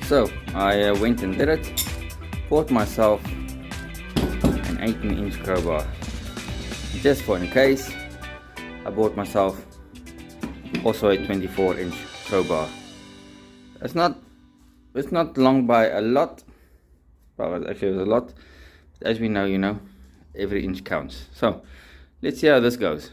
So I went and did it, bought myself an 18-inch crowbar. Just for in case, I bought myself also a 24-inch crowbar. It's not long by a lot. Well, actually it was a lot. But as we know, every inch counts. So let's see how this goes.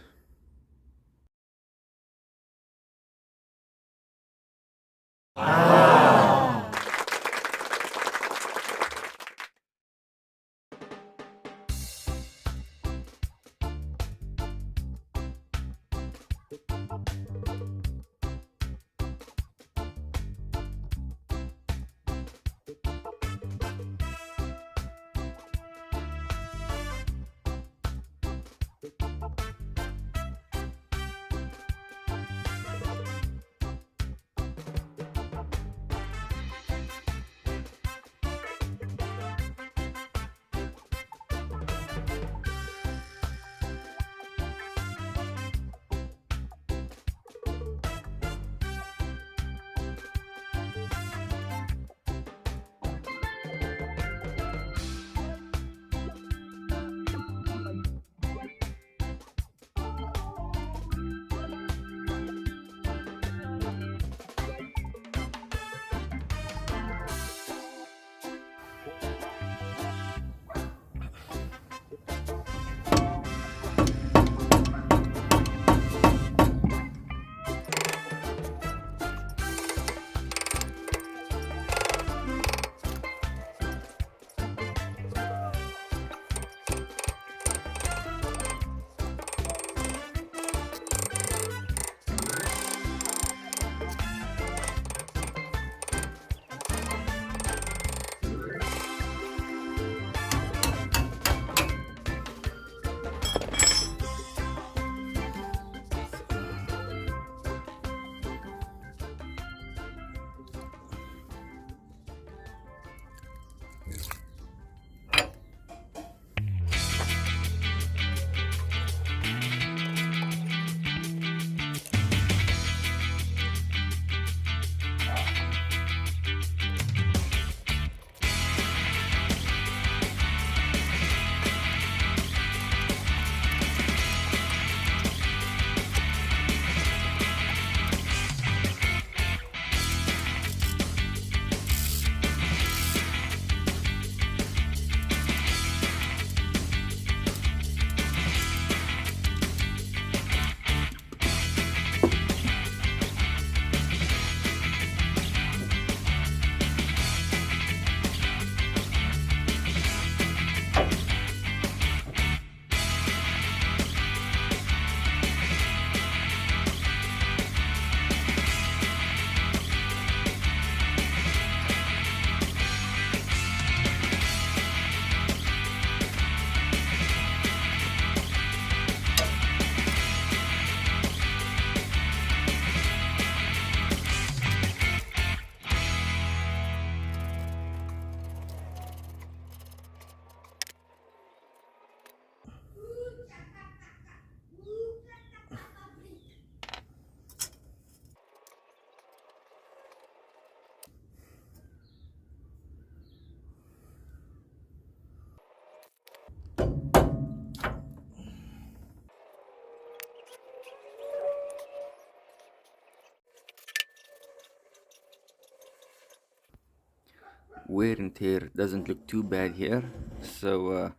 Wear and tear doesn't look too bad here, so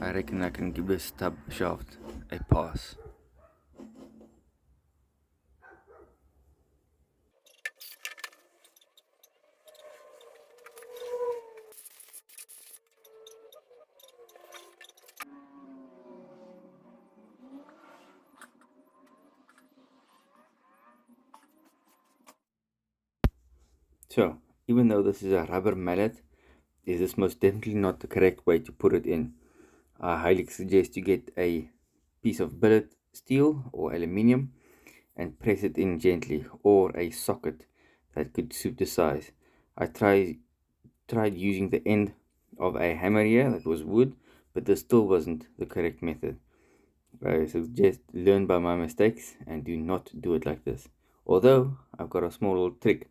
I reckon I can give this stub shaft a pass. So, even though this is a rubber mallet, this is most definitely not the correct way to put it in. I highly suggest you get a piece of billet steel or aluminium and press it in gently, or a socket that could suit the size. I tried using the end of a hammer here that was wood, but this still wasn't the correct method. So just learn by my mistakes and do not do it like this. Although I've got a small little trick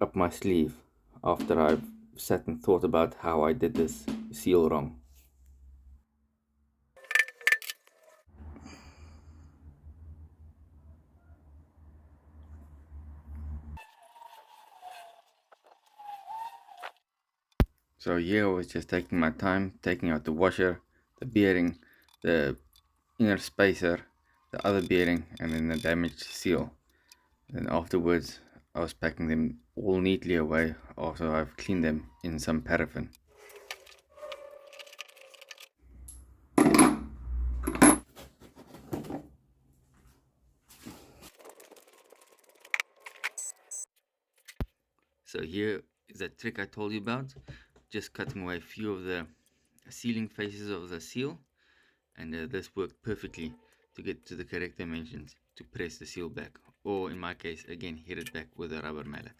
up up my sleeve after I've sat and thought about how I did this seal wrong. So here I was just taking my time, taking out the washer, the bearing, the inner spacer, the other bearing, and then the damaged seal. Then afterwards I was packing them all neatly away after I've cleaned them in some paraffin. So here is that trick I told you about, just cutting away a few of the sealing faces of the seal, and this worked perfectly to get to the correct dimensions to press the seal back, or in my case again hit it back with a rubber mallet.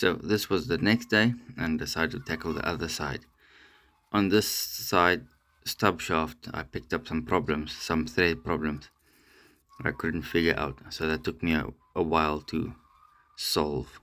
So this was the next day, and decided to tackle the other side. On this side stub shaft, I picked up some problems, some thread problems that I couldn't figure out. So that took me a while to solve.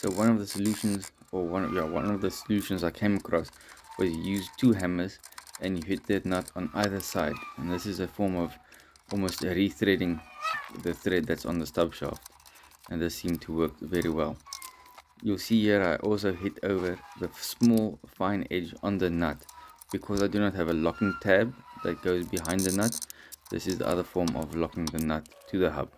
So one of the solutions I came across was you use two hammers and you hit that nut on either side, and this is a form of almost rethreading the thread that's on the stub shaft, and this seemed to work very well. You'll see here I also hit over the small fine edge on the nut because I do not have a locking tab that goes behind the nut. This is the other form of locking the nut to the hub.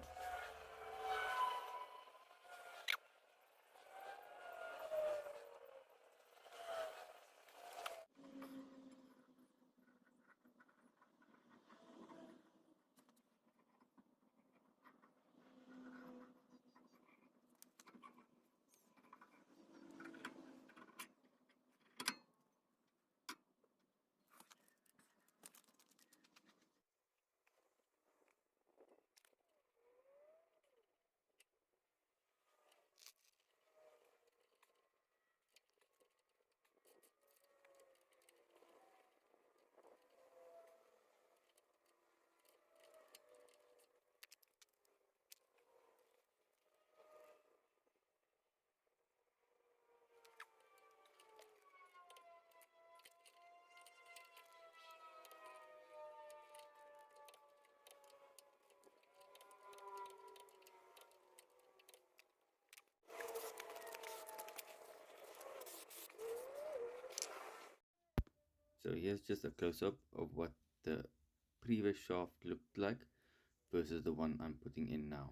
So here's just a close-up of what the previous shaft looked like versus the one I'm putting in now.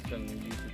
Can we use it